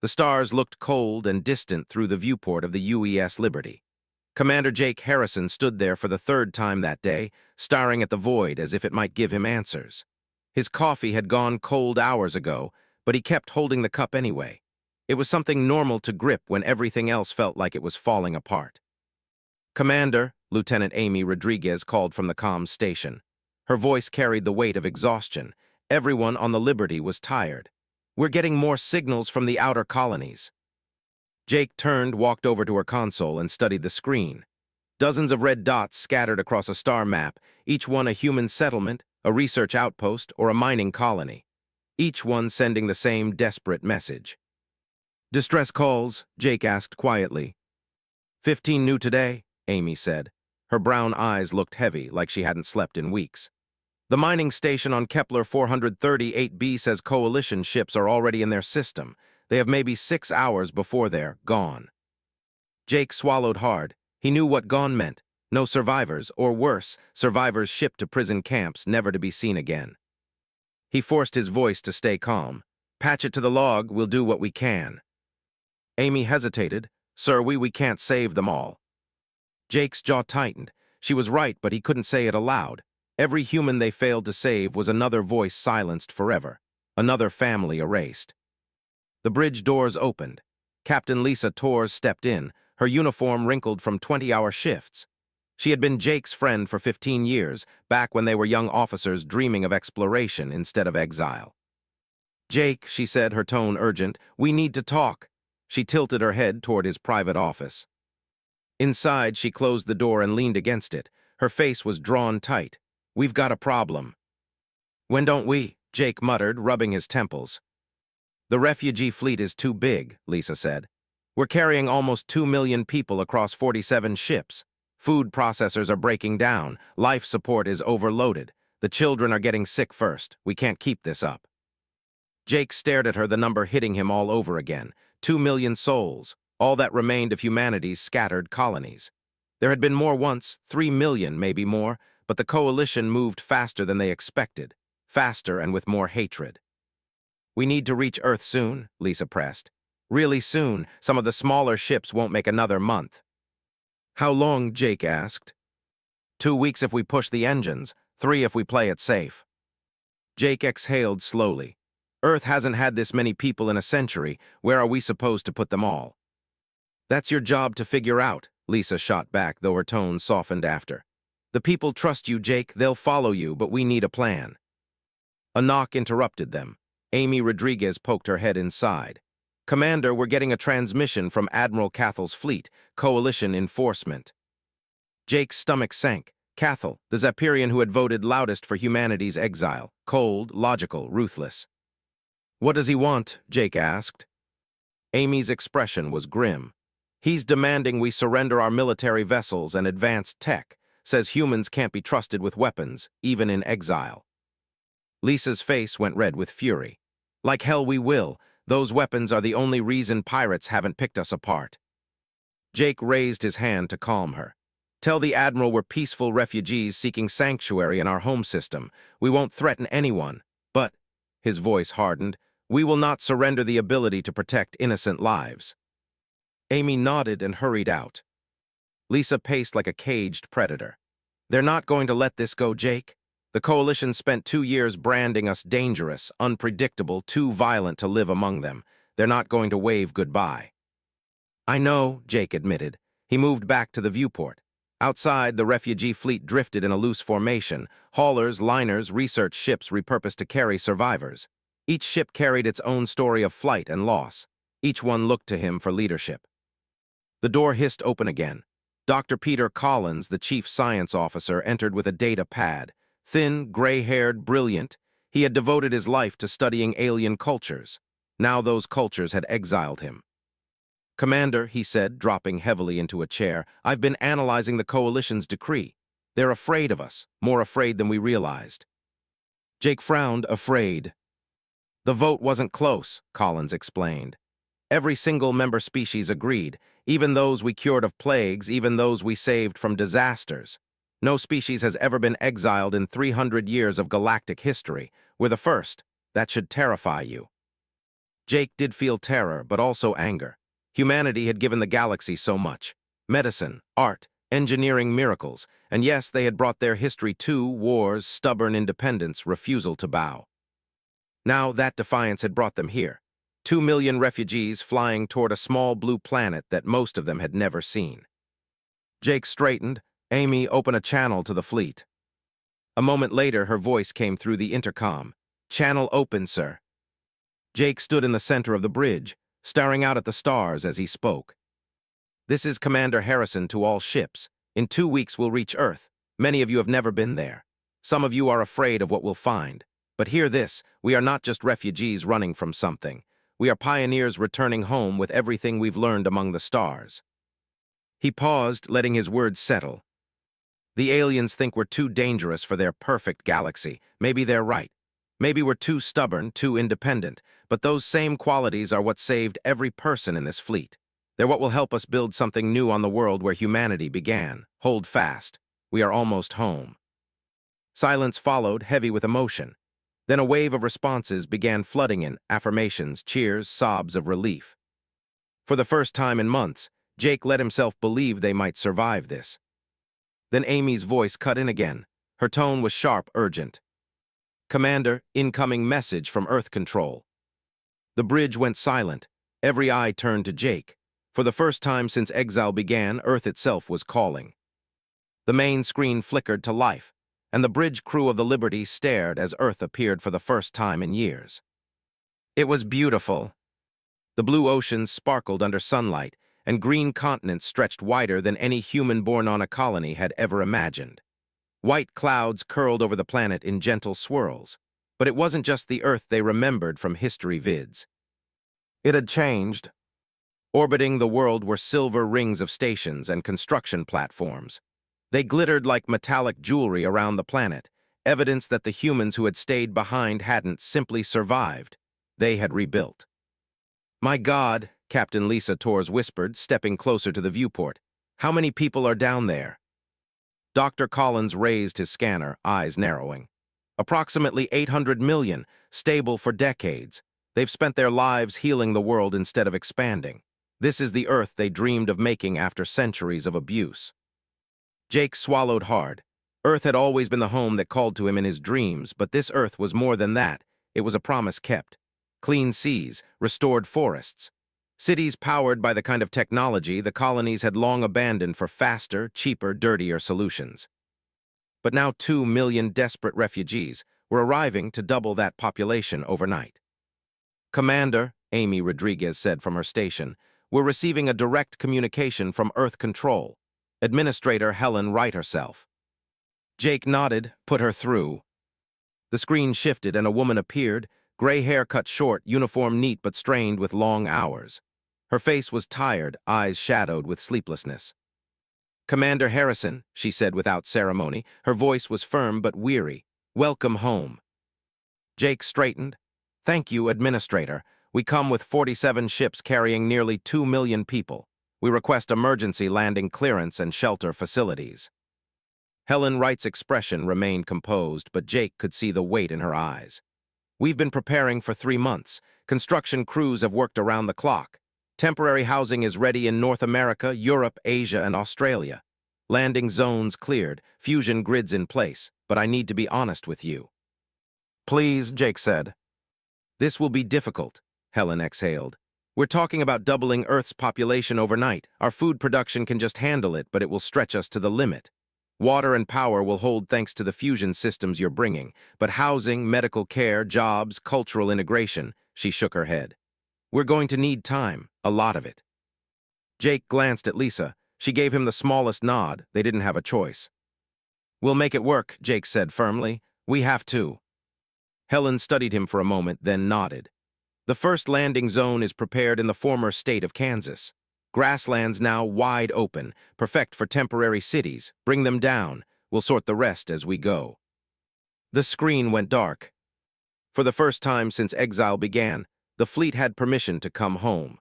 The stars looked cold and distant through the viewport of the UES Liberty. Commander Jake Harrison stood there for the third time that day, staring at the void as if it might give him answers. His coffee had gone cold hours ago, but he kept holding the cup anyway. It was something normal to grip when everything else felt like it was falling apart. "Commander," Lieutenant Amy Rodriguez called from the comms station. Her voice carried the weight of exhaustion. Everyone on the Liberty was tired. "We're getting more signals from the outer colonies." Jake turned, walked over to her console, and studied the screen. Dozens of red dots scattered across a star map, each one a human settlement, a research outpost, or a mining colony. Each one sending the same desperate message. "Distress calls," Jake asked quietly. 15 new today," Amy said. Her brown eyes looked heavy, like she hadn't slept in weeks. "The mining station on Kepler 438b says Coalition ships are already in their system. They have maybe 6 hours before they're gone." Jake swallowed hard. He knew what gone meant. No survivors, or worse, survivors shipped to prison camps, never to be seen again. He forced his voice to stay calm. "Patch it to the log, we'll do what we can." Amy hesitated. "Sir, we can't save them all." Jake's jaw tightened. She was right, but he couldn't say it aloud. Every human they failed to save was another voice silenced forever, another family erased. The bridge doors opened. Captain Lisa Torres stepped in, her uniform wrinkled from 20-hour shifts. She had been Jake's friend for 15 years, back when they were young officers dreaming of exploration instead of exile. "Jake," she said, her tone urgent, "we need to talk." She tilted her head toward his private office. Inside, she closed the door and leaned against it. Her face was drawn tight. "We've got a problem." "When don't we?" Jake muttered, rubbing his temples. "The refugee fleet is too big," Lisa said. "We're carrying almost 2 million people across 47 ships. Food processors are breaking down. Life support is overloaded. The children are getting sick first. We can't keep this up." Jake stared at her, the number hitting him all over again. 2 million souls, all that remained of humanity's scattered colonies. There had been more once, 3 million, maybe more, but the Coalition moved faster than they expected, faster and with more hatred. "We need to reach Earth soon," Lisa pressed. "Really soon. Some of the smaller ships won't make another month." "How long?" Jake asked. 2 weeks if we push the engines, 3 if we play it safe." Jake exhaled slowly. "Earth hasn't had this many people in a century. Where are we supposed to put them all?" "That's your job to figure out," Lisa shot back, though her tone softened after. "The people trust you, Jake. They'll follow you, but we need a plan." A knock interrupted them. Amy Rodriguez poked her head inside. "Commander, we're getting a transmission from Admiral Cathal's fleet, Coalition enforcement." Jake's stomach sank. Cathal, the Zapirian who had voted loudest for humanity's exile. Cold, logical, ruthless. "What does he want?" Jake asked. Amy's expression was grim. "He's demanding we surrender our military vessels and advanced tech. Says humans can't be trusted with weapons, even in exile." Lisa's face went red with fury. "Like hell we will. Those weapons are the only reason pirates haven't picked us apart." Jake raised his hand to calm her. "Tell the Admiral we're peaceful refugees seeking sanctuary in our home system. We won't threaten anyone. But," his voice hardened, "we will not surrender the ability to protect innocent lives." Amy nodded and hurried out. Lisa paced like a caged predator. "They're not going to let this go, Jake. The Coalition spent 2 years branding us dangerous, unpredictable, too violent to live among them. They're not going to wave goodbye." "I know," Jake admitted. He moved back to the viewport. Outside, the refugee fleet drifted in a loose formation. Haulers, liners, research ships repurposed to carry survivors. Each ship carried its own story of flight and loss. Each one looked to him for leadership. The door hissed open again. Dr. Peter Collins, the chief science officer, entered with a data pad. Thin, gray-haired, brilliant, he had devoted his life to studying alien cultures. Now those cultures had exiled him. "Commander," he said, dropping heavily into a chair, "I've been analyzing the Coalition's decree. They're afraid of us, more afraid than we realized." Jake frowned, afraid. "The vote wasn't close," Collins explained. "Every single member species agreed, even those we cured of plagues, even those we saved from disasters. No species has ever been exiled in 300 years of galactic history. We're the first. That should terrify you." Jake did feel terror, but also anger. Humanity had given the galaxy so much. Medicine, art, engineering miracles, and yes, they had brought their history too: wars, stubborn independence, refusal to bow. Now that defiance had brought them here. 2 million refugees flying toward a small blue planet that most of them had never seen. Jake straightened. Amy, open a channel to the fleet. A moment later, her voice came through the intercom. Channel open, sir. Jake stood in the center of the bridge, staring out at the stars as he spoke. This is Commander Harrison to all ships. In 2 weeks we'll reach Earth. Many of you have never been there. Some of you are afraid of what we'll find. But hear this, we are not just refugees running from something. We are pioneers returning home with everything we've learned among the stars. He paused, letting his words settle. The aliens think we're too dangerous for their perfect galaxy. Maybe they're right. Maybe we're too stubborn, too independent, but those same qualities are what saved every person in this fleet. They're what will help us build something new on the world where humanity began. Hold fast. We are almost home. Silence followed, heavy with emotion. Then a wave of responses began flooding in: affirmations, cheers, sobs of relief. For the first time in months, Jake let himself believe they might survive this. Then Amy's voice cut in again. Her tone was sharp, urgent. Commander, incoming message from Earth Control. The bridge went silent. Every eye turned to Jake. For the first time since exile began, Earth itself was calling. The main screen flickered to life, and the bridge crew of the Liberty stared as Earth appeared for the first time in years. It was beautiful. The blue oceans sparkled under sunlight, and green continents stretched wider than any human born on a colony had ever imagined. White clouds curled over the planet in gentle swirls, but it wasn't just the Earth they remembered from history vids. It had changed. Orbiting the world were silver rings of stations and construction platforms. They glittered like metallic jewelry around the planet, evidence that the humans who had stayed behind hadn't simply survived. They had rebuilt. My God, Captain Lisa Torres whispered, stepping closer to the viewport. How many people are down there? Dr. Collins raised his scanner, eyes narrowing. Approximately 800 million, stable for decades. They've spent their lives healing the world instead of expanding. This is the Earth they dreamed of making after centuries of abuse. Jake swallowed hard. Earth had always been the home that called to him in his dreams, but this Earth was more than that. It was a promise kept. Clean seas, restored forests. Cities powered by the kind of technology the colonies had long abandoned for faster, cheaper, dirtier solutions. But now 2 million desperate refugees were arriving to double that population overnight. Commander, Amy Rodriguez said from her station, we're receiving a direct communication from Earth Control. Administrator Helen Wright herself. Jake nodded, put her through. The screen shifted and a woman appeared, gray hair cut short, uniform neat but strained with long hours. Her face was tired, eyes shadowed with sleeplessness. Commander Harrison, she said without ceremony. Her voice was firm but weary. Welcome home. Jake straightened. Thank you, Administrator. We come with 47 ships carrying nearly 2 million people. We request emergency landing clearance and shelter facilities. Helen Wright's expression remained composed, but Jake could see the weight in her eyes. We've been preparing for 3 months. Construction crews have worked around the clock. Temporary housing is ready in North America, Europe, Asia, and Australia. Landing zones cleared, fusion grids in place, but I need to be honest with you. Please, Jake said. This will be difficult, Helen exhaled. We're talking about doubling Earth's population overnight. Our food production can just handle it, but it will stretch us to the limit. Water and power will hold thanks to the fusion systems you're bringing, but housing, medical care, jobs, cultural integration, she shook her head. We're going to need time, a lot of it. Jake glanced at Lisa. She gave him the smallest nod. They didn't have a choice. We'll make it work, Jake said firmly. We have to. Helen studied him for a moment, then nodded. The first landing zone is prepared in the former state of Kansas. Grasslands now wide open, perfect for temporary cities. Bring them down. We'll sort the rest as we go. The screen went dark. For the first time since exile began, the fleet had permission to come home.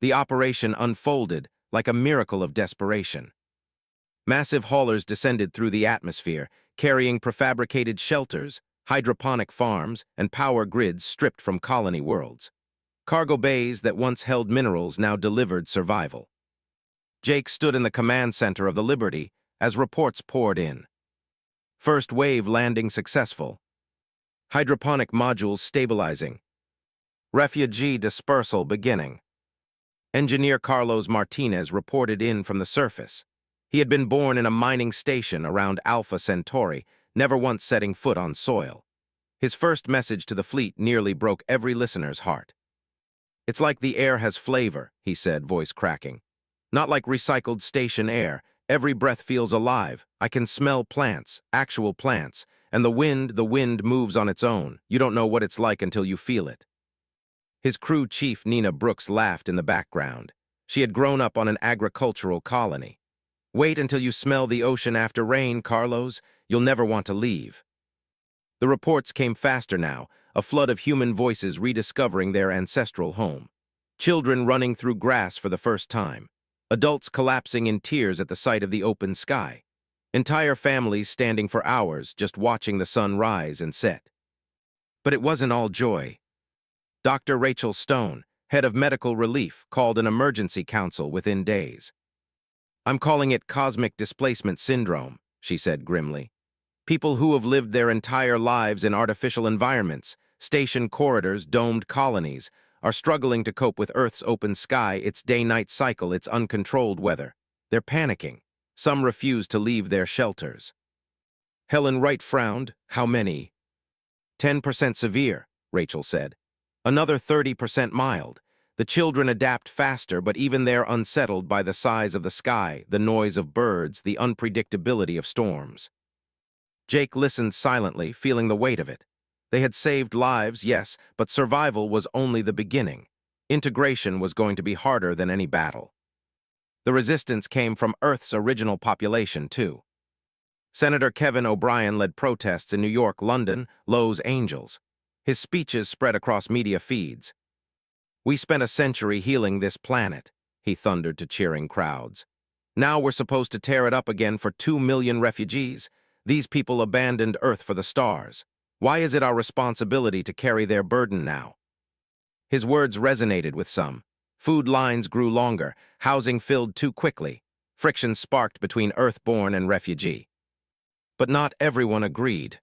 The operation unfolded like a miracle of desperation. Massive haulers descended through the atmosphere, carrying prefabricated shelters, hydroponic farms, and power grids stripped from colony worlds. Cargo bays that once held minerals now delivered survival. Jake stood in the command center of the Liberty as reports poured in. First wave landing successful. Hydroponic modules stabilizing. Refugee dispersal beginning. Engineer Carlos Martinez reported in from the surface. He had been born in a mining station around Alpha Centauri, never once setting foot on soil. His first message to the fleet nearly broke every listener's heart. "It's like the air has flavor," he said, voice cracking. "Not like recycled station air. Every breath feels alive. I can smell plants, actual plants. And the wind moves on its own. You don't know what it's like until you feel it." His crew chief, Nina Brooks, laughed in the background. She had grown up on an agricultural colony. "Wait until you smell the ocean after rain, Carlos. You'll never want to leave." The reports came faster now, a flood of human voices rediscovering their ancestral home. Children running through grass for the first time. Adults collapsing in tears at the sight of the open sky. Entire families standing for hours just watching the sun rise and set. But it wasn't all joy. Dr. Rachel Stone, head of medical relief, called an emergency council within days. "I'm calling it cosmic displacement syndrome," she said grimly. "People who have lived their entire lives in artificial environments, station corridors, domed colonies, are struggling to cope with Earth's open sky, its day-night cycle, its uncontrolled weather. They're panicking. Some refuse to leave their shelters." Helen Wright frowned. "How many?" 10% severe, Rachel said. "Another 30% mild. The children adapt faster, but even they're unsettled by the size of the sky, the noise of birds, the unpredictability of storms." Jake listened silently, feeling the weight of it. They had saved lives, yes, but survival was only the beginning. Integration was going to be harder than any battle. The resistance came from Earth's original population, too. Senator Kevin O'Brien led protests in New York, London, Lowe's Angels. His speeches spread across media feeds. "We spent a century healing this planet," he thundered to cheering crowds. "Now we're supposed to tear it up again for 2 million refugees. These people abandoned Earth for the stars. Why is it our responsibility to carry their burden now?" His words resonated with some. Food lines grew longer, housing filled too quickly, friction sparked between Earth-born and refugee. But not everyone agreed.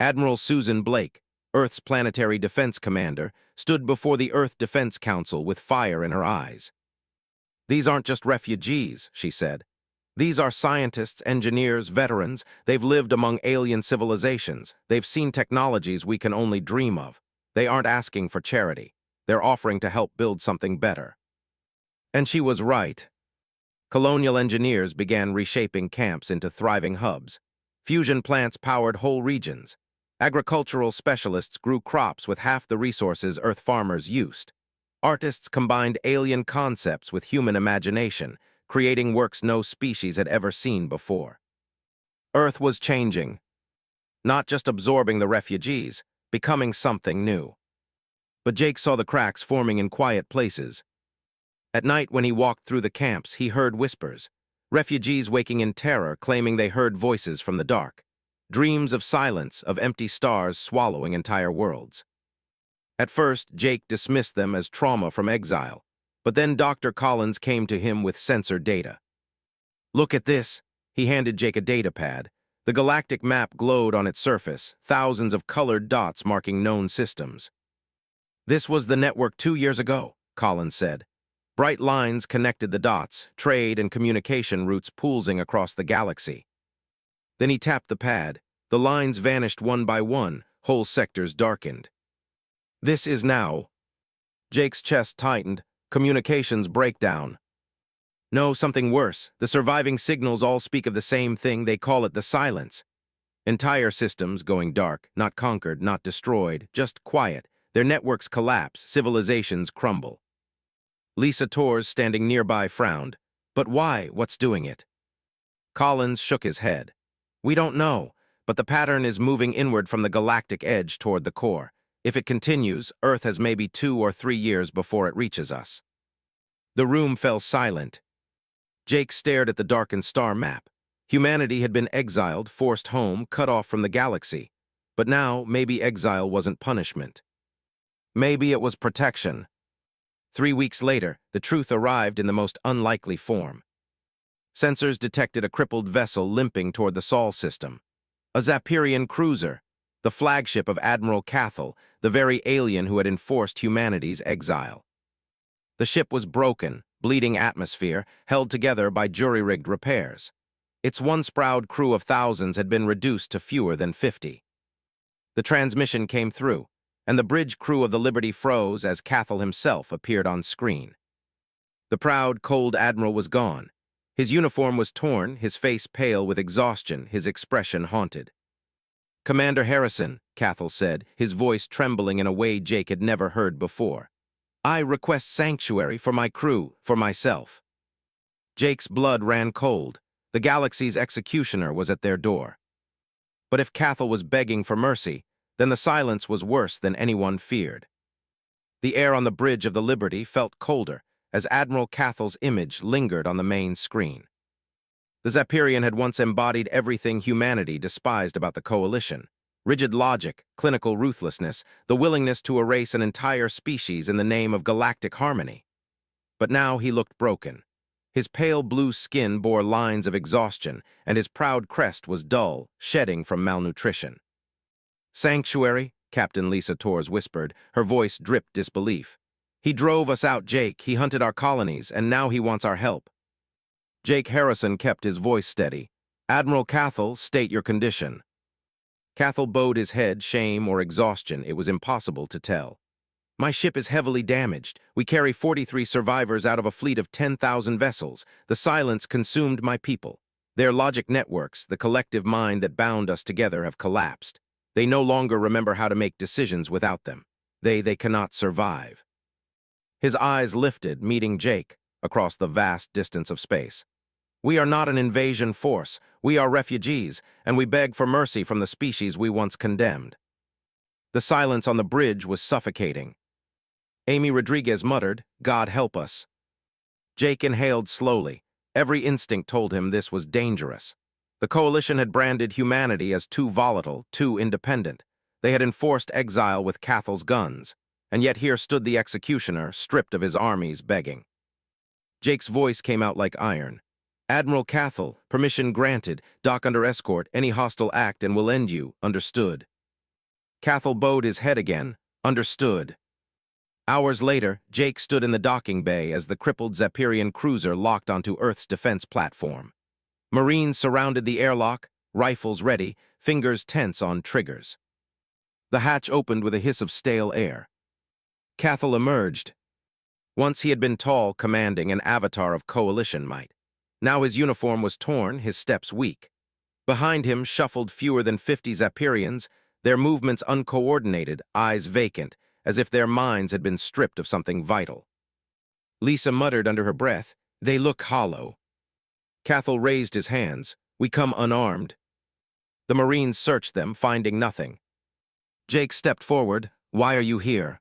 Admiral Susan Blake, Earth's planetary defense commander, stood before the Earth Defense Council with fire in her eyes. "These aren't just refugees," she said. "These are scientists, engineers, veterans. They've lived among alien civilizations. They've seen technologies we can only dream of. They aren't asking for charity. They're offering to help build something better." And she was right. Colonial engineers began reshaping camps into thriving hubs. Fusion plants powered whole regions. Agricultural specialists grew crops with half the resources Earth farmers used. Artists combined alien concepts with human imagination, creating works no species had ever seen before. Earth was changing, not just absorbing the refugees, becoming something new. But Jake saw the cracks forming in quiet places. At night, when he walked through the camps, he heard whispers. Refugees waking in terror, claiming they heard voices from the dark. Dreams of silence, of empty stars swallowing entire worlds. At first, Jake dismissed them as trauma from exile, but then Dr. Collins came to him with sensor data. "Look at this." He handed Jake a data pad. The galactic map glowed on its surface, thousands of colored dots marking known systems. "This was the network 2 years ago," Collins said. Bright lines connected the dots, trade and communication routes pulsing across the galaxy. Then he tapped the pad. The lines vanished one by one, whole sectors darkened. "This is now." Jake's chest tightened. "Communications breakdown." "No, something worse. The surviving signals all speak of the same thing. They call it the silence. Entire systems going dark, not conquered, not destroyed, just quiet. Their networks collapse, civilizations crumble." Lisa Torres, standing nearby, frowned. "But why? What's doing it?" Collins shook his head. "We don't know, but the pattern is moving inward from the galactic edge toward the core. If it continues, Earth has maybe 2 or 3 years before it reaches us." The room fell silent. Jake stared at the darkened star map. Humanity had been exiled, forced home, cut off from the galaxy. But now, maybe exile wasn't punishment. Maybe it was protection. 3 weeks later, the truth arrived in the most unlikely form. Sensors detected a crippled vessel limping toward the Sol system. A Zapirian cruiser, the flagship of Admiral Cathal, the very alien who had enforced humanity's exile. The ship was broken, bleeding atmosphere, held together by jury-rigged repairs. Its once-proud crew of thousands had been reduced to fewer than 50. The transmission came through, and the bridge crew of the Liberty froze as Cathal himself appeared on screen. The proud, cold admiral was gone. His uniform was torn, his face pale with exhaustion, his expression haunted. "Commander Harrison," Cathal said, his voice trembling in a way Jake had never heard before. "I request sanctuary for my crew, for myself." Jake's blood ran cold. The galaxy's executioner was at their door. But if Cathal was begging for mercy, then the silence was worse than anyone feared. The air on the bridge of the Liberty felt colder as Admiral Cathal's image lingered on the main screen. The Zapirian had once embodied everything humanity despised about the Coalition: rigid logic, clinical ruthlessness, the willingness to erase an entire species in the name of galactic harmony. But now he looked broken. His pale blue skin bore lines of exhaustion, and his proud crest was dull, shedding from malnutrition. "Sanctuary?" Captain Lisa Torres whispered, her voice dripped disbelief. "He drove us out, Jake. He hunted our colonies, and now he wants our help." Jake Harrison kept his voice steady. "Admiral Cathal, state your condition." Cathal bowed his head, shame or exhaustion, it was impossible to tell. "My ship is heavily damaged. We carry 43 survivors out of a fleet of 10,000 vessels. The silence consumed my people. Their logic networks, the collective mind that bound us together, have collapsed. They no longer remember how to make decisions without them. They cannot survive." His eyes lifted, meeting Jake, across the vast distance of space. "We are not an invasion force. We are refugees, and we beg for mercy from the species we once condemned." The silence on the bridge was suffocating. Amy Rodriguez muttered, "God help us." Jake inhaled slowly. Every instinct told him this was dangerous. The Coalition had branded humanity as too volatile, too independent. They had enforced exile with Cathal's guns, and yet here stood the executioner, stripped of his armies, begging. Jake's voice came out like iron. "Admiral Cathal, permission granted. Dock under escort, any hostile act, and we'll end you. Understood." Cathal bowed his head again. "Understood." Hours later, Jake stood in the docking bay as the crippled Zapirian cruiser locked onto Earth's defense platform. Marines surrounded the airlock, rifles ready, fingers tense on triggers. The hatch opened with a hiss of stale air. Cathal emerged. Once he had been tall, commanding, an avatar of Coalition might. Now his uniform was torn, his steps weak. Behind him shuffled fewer than 50 Zapirians, their movements uncoordinated, eyes vacant, as if their minds had been stripped of something vital. Lisa muttered under her breath, "They look hollow." Cathal raised his hands. "We come unarmed." The Marines searched them, finding nothing. Jake stepped forward. "Why are you here?"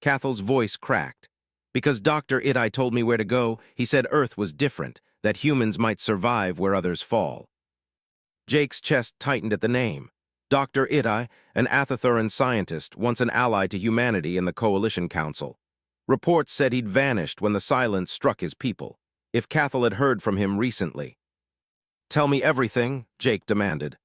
Cathal's voice cracked. "Because Dr. Idai told me where to go. He said Earth was different, that humans might survive where others fall." Jake's chest tightened at the name. Dr. Idai, an Athathuran scientist, once an ally to humanity in the Coalition Council. Reports said he'd vanished when the silence struck his people. If Cathal had heard from him recently. "Tell me everything," Jake demanded.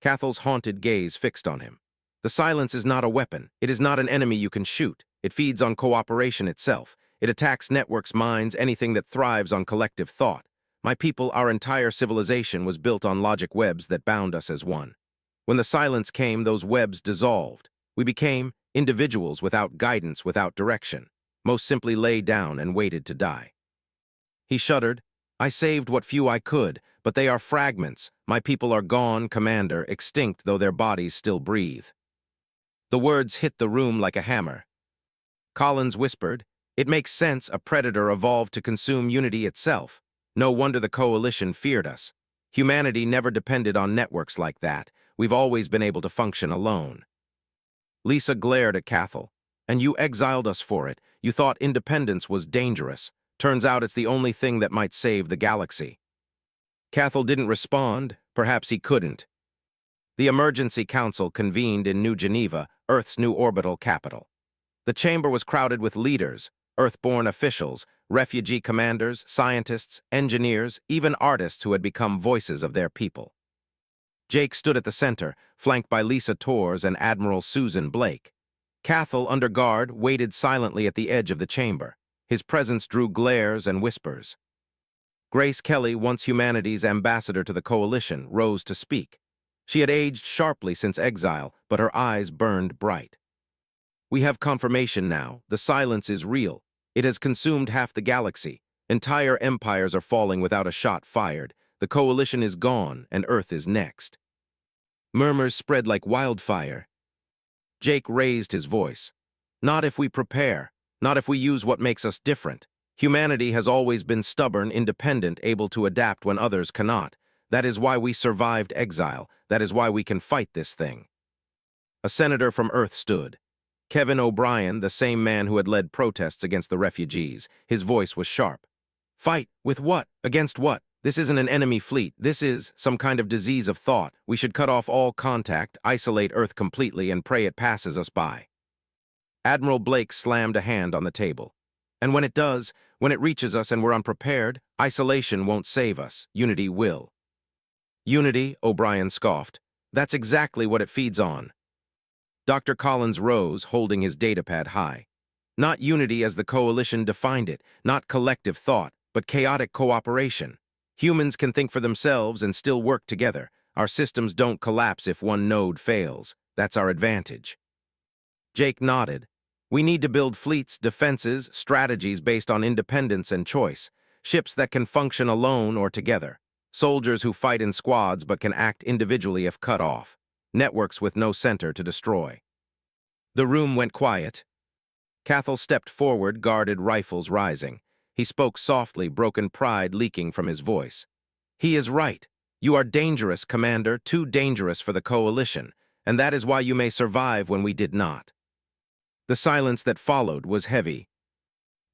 Cathal's haunted gaze fixed on him. "The silence is not a weapon. It is not an enemy you can shoot. It feeds on cooperation itself. It attacks networks, minds, anything that thrives on collective thought. My people, our entire civilization was built on logic webs that bound us as one. When the silence came, those webs dissolved. We became individuals without guidance, without direction. Most simply lay down and waited to die." He shuddered. "I saved what few I could, but they are fragments. My people are gone, Commander, extinct though their bodies still breathe." The words hit the room like a hammer. Collins whispered, "It makes sense. A predator evolved to consume unity itself. No wonder the Coalition feared us. Humanity never depended on networks like that. We've always been able to function alone." Lisa glared at Cathal. "And you exiled us for it. You thought independence was dangerous. Turns out it's the only thing that might save the galaxy." Cathal didn't respond. Perhaps he couldn't. The Emergency Council convened in New Geneva, Earth's new orbital capital. The chamber was crowded with leaders, Earthborn officials, refugee commanders, scientists, engineers, even artists who had become voices of their people. Jake stood at the center, flanked by Lisa Torres and Admiral Susan Blake. Cathal, under guard, waited silently at the edge of the chamber. His presence drew glares and whispers. Grace Kelly, once humanity's ambassador to the Coalition, rose to speak. She had aged sharply since exile, but her eyes burned bright. "We have confirmation now. The silence is real. It has consumed half the galaxy. Entire empires are falling without a shot fired. The Coalition is gone, and Earth is next." Murmurs spread like wildfire. Jake raised his voice. "Not if we prepare. Not if we use what makes us different. Humanity has always been stubborn, independent, able to adapt when others cannot. That is why we survived exile. That is why we can fight this thing." A senator from Earth stood. Kevin O'Brien, the same man who had led protests against the refugees. His voice was sharp. "Fight? With what? Against what? This isn't an enemy fleet. This is some kind of disease of thought. We should cut off all contact, isolate Earth completely, and pray it passes us by." Admiral Blake slammed a hand on the table. "And when it does, when it reaches us and we're unprepared, isolation won't save us. Unity will." "Unity," O'Brien scoffed. "That's exactly what it feeds on." Dr. Collins rose, holding his datapad high. "Not unity as the Coalition defined it, not collective thought, but chaotic cooperation. Humans can think for themselves and still work together. Our systems don't collapse if one node fails. That's our advantage." Jake nodded. "We need to build fleets, defenses, strategies based on independence and choice. Ships that can function alone or together. Soldiers who fight in squads but can act individually if cut off. Networks with no center to destroy." The room went quiet. Cathal stepped forward, guarded rifles rising. He spoke softly, broken pride leaking from his voice. "He is right. You are dangerous, Commander, too dangerous for the Coalition, and that is why you may survive when we did not." The silence that followed was heavy.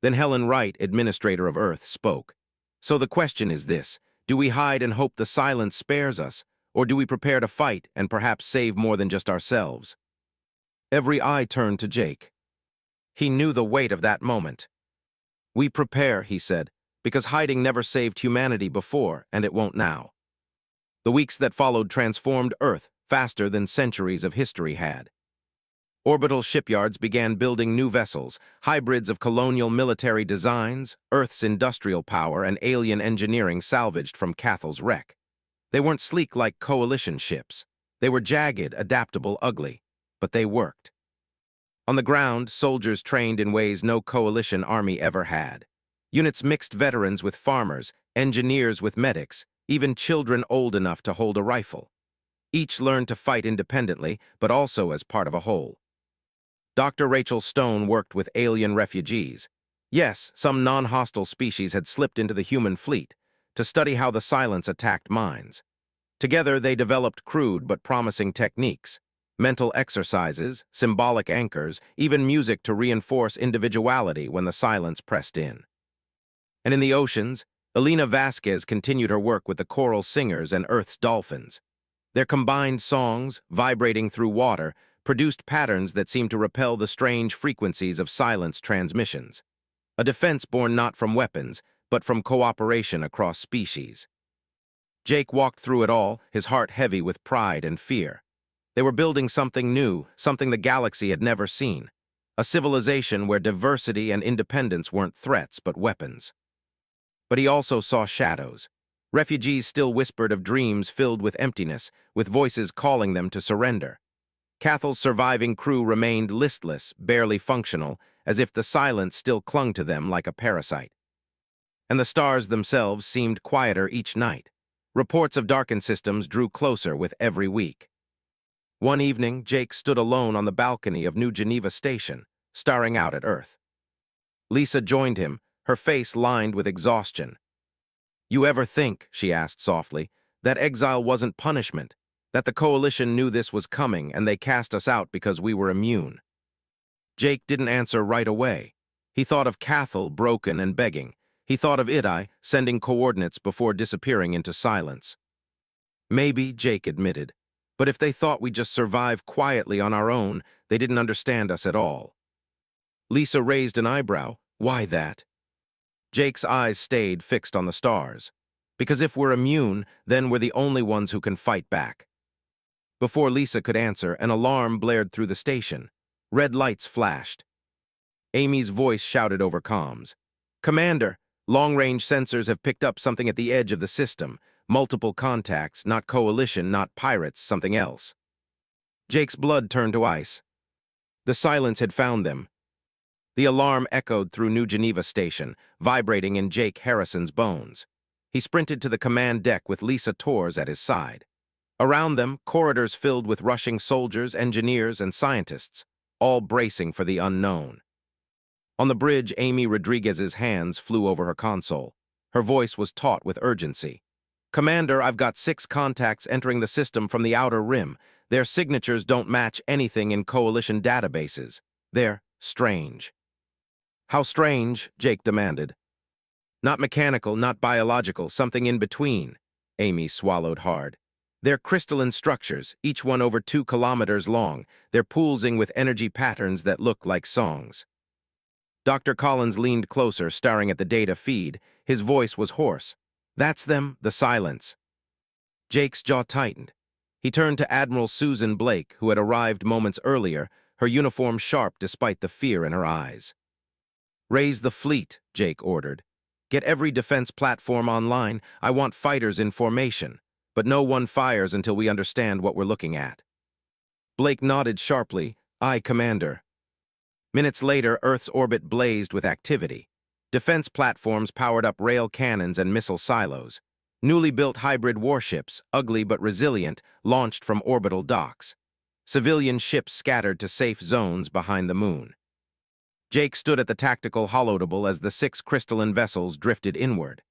Then Helen Wright, Administrator of Earth, spoke. "So the question is this: do we hide and hope the silence spares us, or do we prepare to fight and perhaps save more than just ourselves?" Every eye turned to Jake. He knew the weight of that moment. "We prepare," he said, "because hiding never saved humanity before, and it won't now." The weeks that followed transformed Earth faster than centuries of history had. Orbital shipyards began building new vessels, hybrids of colonial military designs, Earth's industrial power, and alien engineering salvaged from Cathal's wreck. They weren't sleek like Coalition ships. They were jagged, adaptable, ugly. But they worked. On the ground, soldiers trained in ways no Coalition army ever had. Units mixed veterans with farmers, engineers with medics, even children old enough to hold a rifle. Each learned to fight independently, but also as part of a whole. Dr. Rachel Stone worked with alien refugees. Yes, some non-hostile species had slipped into the human fleet to study how the silence attacked minds. Together, they developed crude but promising techniques, mental exercises, symbolic anchors, even music to reinforce individuality when the silence pressed in. And in the oceans, Elena Vasquez continued her work with the coral singers and Earth's dolphins. Their combined songs, vibrating through water, produced patterns that seemed to repel the strange frequencies of silence transmissions. A defense born not from weapons, but from cooperation across species. Jake walked through it all, his heart heavy with pride and fear. They were building something new, something the galaxy had never seen. A civilization where diversity and independence weren't threats but weapons. But he also saw shadows. Refugees still whispered of dreams filled with emptiness, with voices calling them to surrender. Cathal's surviving crew remained listless, barely functional, as if the silence still clung to them like a parasite. And the stars themselves seemed quieter each night. Reports of darkened systems drew closer with every week. One evening, Jake stood alone on the balcony of New Geneva Station, staring out at Earth. Lisa joined him, her face lined with exhaustion. "You ever think," she asked softly, "that exile wasn't punishment? That the Coalition knew this was coming and they cast us out because we were immune?" Jake didn't answer right away. He thought of Cathal, broken and begging. He thought of Idai, sending coordinates before disappearing into silence. "Maybe," Jake admitted, "but if they thought we'd just survive quietly on our own, they didn't understand us at all." Lisa raised an eyebrow. Why that? Jake's eyes stayed fixed on the stars. Because if we're immune, then we're the only ones who can fight back. Before Lisa could answer, an alarm blared through the station. Red lights flashed. Amy's voice shouted over comms. Commander, long-range sensors have picked up something at the edge of the system. Multiple contacts, not coalition, not pirates, something else. Jake's blood turned to ice. The silence had found them. The alarm echoed through New Geneva Station, vibrating in Jake Harrison's bones. He sprinted to the command deck with Lisa Torres at his side. Around them, corridors filled with rushing soldiers, engineers, and scientists, all bracing for the unknown. On the bridge, Amy Rodriguez's hands flew over her console. Her voice was taut with urgency. Commander, I've got 6 contacts entering the system from the outer rim. Their signatures don't match anything in coalition databases. They're strange. How strange? Jake demanded. Not mechanical, not biological, something in between. Amy swallowed hard. They're crystalline structures, each one over 2 kilometers long. They're pulsing with energy patterns that look like songs. Dr. Collins leaned closer, staring at the data feed. His voice was hoarse. That's them, the silence. Jake's jaw tightened. He turned to Admiral Susan Blake, who had arrived moments earlier, her uniform sharp despite the fear in her eyes. Raise the fleet, Jake ordered. Get every defense platform online. I want fighters in formation. But no one fires until we understand what we're looking at. Blake nodded sharply. Aye, Commander. Minutes later, Earth's orbit blazed with activity. Defense platforms powered up rail cannons and missile silos. Newly built hybrid warships, ugly but resilient, launched from orbital docks. Civilian ships scattered to safe zones behind the moon. Jake stood at the tactical holodable as the 6 crystalline vessels drifted inward.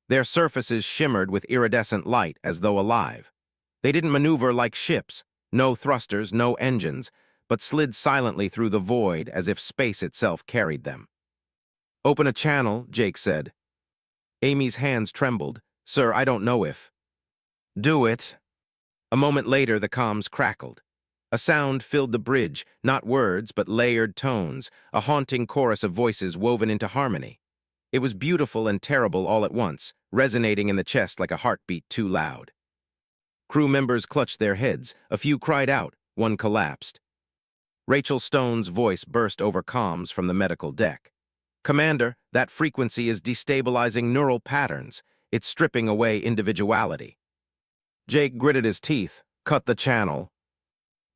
Their surfaces shimmered with iridescent light as though alive. They didn't maneuver like ships, no thrusters, no engines, but slid silently through the void as if space itself carried them. Open a channel, Jake said. Amy's hands trembled. Sir, I don't know if. Do it. A moment later, the comms crackled. A sound filled the bridge, not words, but layered tones, a haunting chorus of voices woven into harmony. It was beautiful and terrible all at once, resonating in the chest like a heartbeat too loud. Crew members clutched their heads, a few cried out, one collapsed. Rachel Stone's voice burst over comms from the medical deck. Commander, that frequency is destabilizing neural patterns. It's stripping away individuality. Jake gritted his teeth. Cut the channel.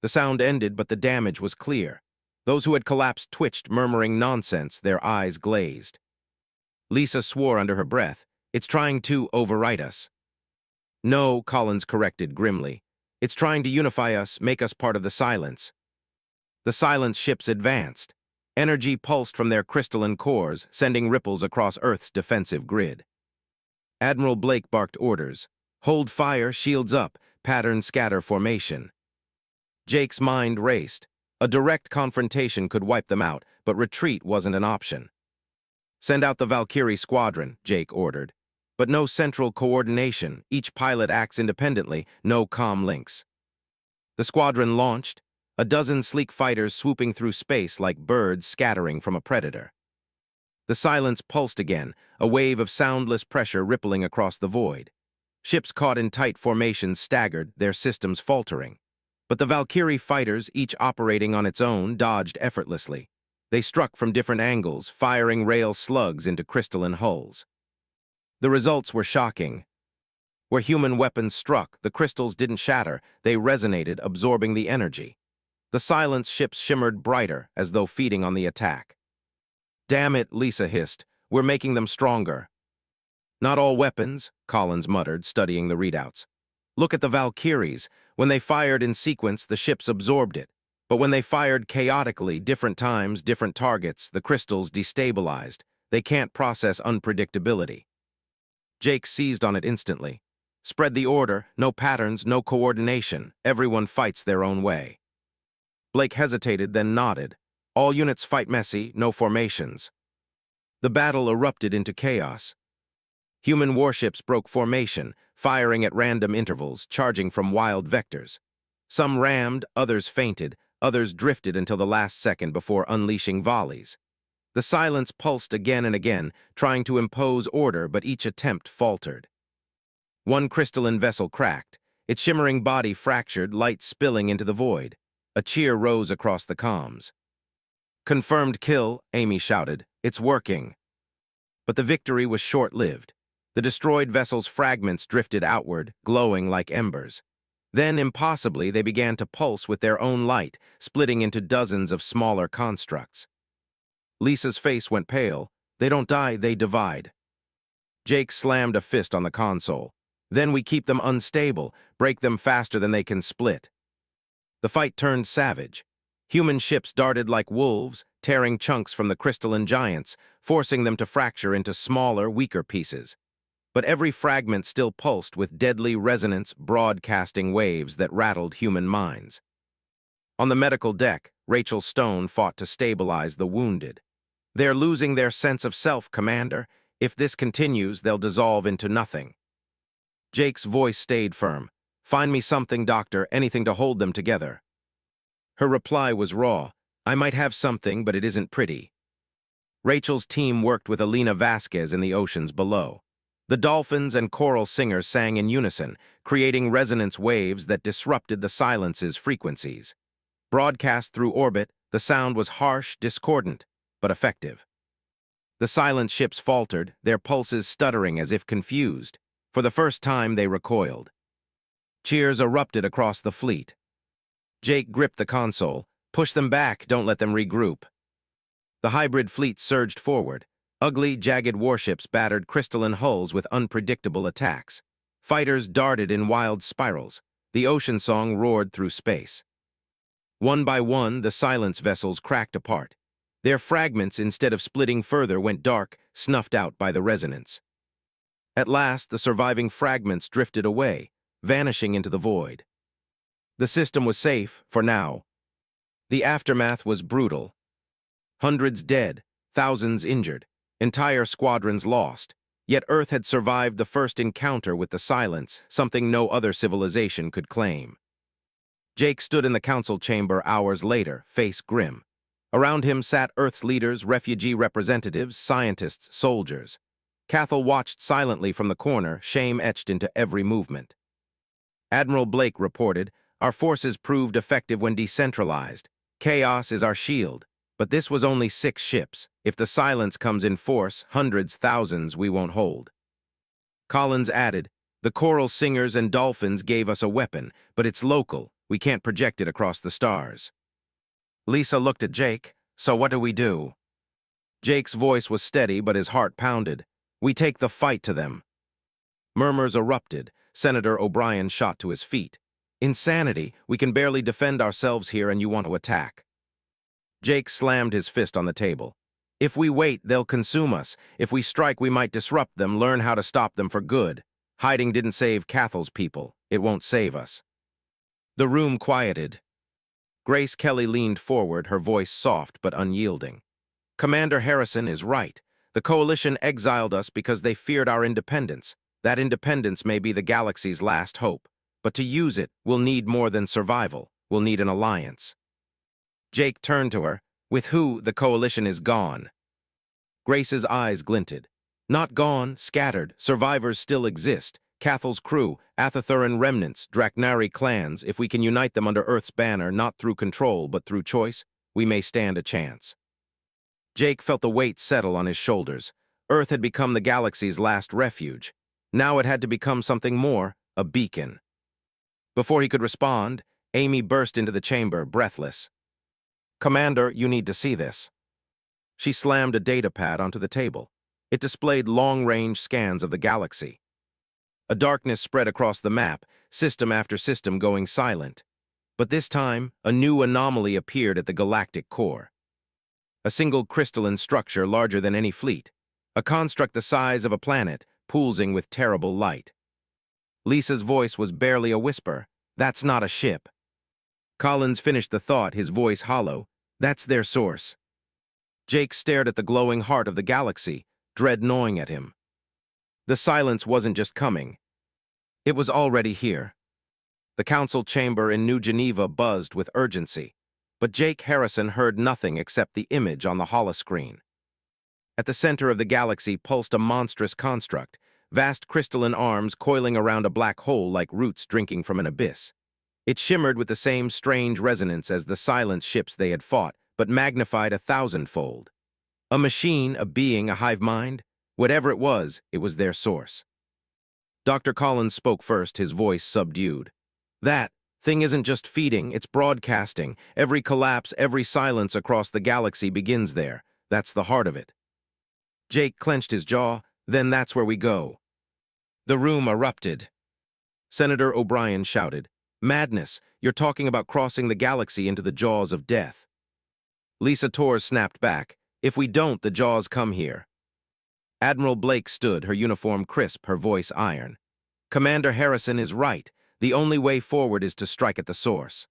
The sound ended, but the damage was clear. Those who had collapsed twitched, murmuring nonsense, their eyes glazed. Lisa swore under her breath. It's trying to overwrite us. No, Collins corrected grimly. It's trying to unify us, make us part of the silence. The silence ships advanced. Energy pulsed from their crystalline cores, sending ripples across Earth's defensive grid. Admiral Blake barked orders. Hold fire, shields up, pattern scatter formation. Jake's mind raced. A direct confrontation could wipe them out, but retreat wasn't an option. Send out the Valkyrie squadron, Jake ordered. But no central coordination, each pilot acts independently, no comm links. The squadron launched, a dozen sleek fighters swooping through space like birds scattering from a predator. The silence pulsed again, a wave of soundless pressure rippling across the void. Ships caught in tight formations staggered, their systems faltering. But the Valkyrie fighters, each operating on its own, dodged effortlessly. They struck from different angles, firing rail slugs into crystalline hulls. The results were shocking. Where human weapons struck, the crystals didn't shatter, they resonated, absorbing the energy. The silence ships shimmered brighter, as though feeding on the attack. Damn it, Lisa hissed. We're making them stronger. Not all weapons, Collins muttered, studying the readouts. Look at the Valkyries. When they fired in sequence, the ships absorbed it. But when they fired chaotically, different times, different targets, the crystals destabilized. They can't process unpredictability. Jake seized on it instantly. Spread the order, no patterns, no coordination. Everyone fights their own way. Blake hesitated, then nodded. All units fight messy, no formations. The battle erupted into chaos. Human warships broke formation, firing at random intervals, charging from wild vectors. Some rammed, others fainted, others drifted until the last second before unleashing volleys. The silence pulsed again and again, trying to impose order, but each attempt faltered. One crystalline vessel cracked, its shimmering body fractured, light spilling into the void. A cheer rose across the comms. "Confirmed kill," Amy shouted. "It's working." But the victory was short-lived. The destroyed vessel's fragments drifted outward, glowing like embers. Then, impossibly, they began to pulse with their own light, splitting into dozens of smaller constructs. Lisa's face went pale. "They don't die, they divide." Jake slammed a fist on the console. "Then we keep them unstable, break them faster than they can split." The fight turned savage. Human ships darted like wolves, tearing chunks from the crystalline giants, forcing them to fracture into smaller, weaker pieces. But every fragment still pulsed with deadly resonance, broadcasting waves that rattled human minds. On the medical deck, Rachel Stone fought to stabilize the wounded. "They're losing their sense of self, Commander. If this continues, they'll dissolve into nothing." Jake's voice stayed firm. "Find me something, Doctor, anything to hold them together." Her reply was raw. "I might have something, but it isn't pretty." Rachel's team worked with Alina Vasquez in the oceans below. The dolphins and coral singers sang in unison, creating resonance waves that disrupted the silence's frequencies. Broadcast through orbit, the sound was harsh, discordant, but effective. The silent ships faltered, their pulses stuttering as if confused. For the first time, they recoiled. Cheers erupted across the fleet. Jake gripped the console. "Push them back, don't let them regroup." The hybrid fleet surged forward. Ugly, jagged warships battered crystalline hulls with unpredictable attacks. Fighters darted in wild spirals. The ocean song roared through space. One by one, the silence vessels cracked apart. Their fragments, instead of splitting further, went dark, snuffed out by the resonance. At last, the surviving fragments drifted away, vanishing into the void. The system was safe, for now. The aftermath was brutal. Hundreds dead, thousands injured, entire squadrons lost. Yet Earth had survived the first encounter with the silence, something no other civilization could claim. Jake stood in the council chamber hours later, face grim. Around him sat Earth's leaders, refugee representatives, scientists, soldiers. Cathal watched silently from the corner, shame etched into every movement. Admiral Blake reported, "Our forces proved effective when decentralized. Chaos is our shield. But this was only 6 ships. If the silence comes in force, hundreds, thousands we won't hold." Collins added, "The coral singers and dolphins gave us a weapon, but it's local. We can't project it across the stars." Lisa looked at Jake. "So what do we do?" Jake's voice was steady, but his heart pounded. "We take the fight to them." Murmurs erupted. Senator O'Brien shot to his feet. "Insanity. We can barely defend ourselves here and you want to attack." Jake slammed his fist on the table. "If we wait, they'll consume us. If we strike, we might disrupt them, learn how to stop them for good. Hiding didn't save Cathal's people. It won't save us." The room quieted. Grace Kelly leaned forward, her voice soft but unyielding. "Commander Harrison is right. The Coalition exiled us because they feared our independence. That independence may be the galaxy's last hope. But to use it, we'll need more than survival. We'll need an alliance." Jake turned to her. "With who? The Coalition is gone." Grace's eyes glinted. "Not gone, scattered. Survivors still exist. Cathal's crew, Athathuran remnants, Draknari clans. If we can unite them under Earth's banner, not through control, but through choice, we may stand a chance." Jake felt the weight settle on his shoulders. Earth had become the galaxy's last refuge. Now it had to become something more, a beacon. Before he could respond, Amy burst into the chamber, breathless. "Commander, you need to see this." She slammed a data pad onto the table. It displayed long-range scans of the galaxy. A darkness spread across the map, system after system going silent. But this time, a new anomaly appeared at the galactic core. A single crystalline structure larger than any fleet. A construct the size of a planet, pulsing with terrible light. Lisa's voice was barely a whisper. "That's not a ship." Collins finished the thought, his voice hollow. "That's their source." Jake stared at the glowing heart of the galaxy, dread gnawing at him. The silence wasn't just coming. It was already here. The council chamber in New Geneva buzzed with urgency. But Jake Harrison heard nothing except the image on the holoscreen. At the center of the galaxy pulsed a monstrous construct, vast crystalline arms coiling around a black hole like roots drinking from an abyss. It shimmered with the same strange resonance as the silent ships they had fought, but magnified 1,000-fold. A machine, a being, a hive mind? Whatever it was their source. Dr. Collins spoke first, his voice subdued. That thing isn't just feeding, it's broadcasting. Every collapse, every silence across the galaxy begins there. That's the heart of it. Jake clenched his jaw. Then that's where we go. The room erupted. Senator O'Brien shouted, "Madness! You're talking about crossing the galaxy into the jaws of death." Lisa Torres snapped back, "If we don't, the jaws come here." Admiral Blake stood, her uniform crisp, her voice iron. "Commander Harrison is right. The only way forward is to strike at the source."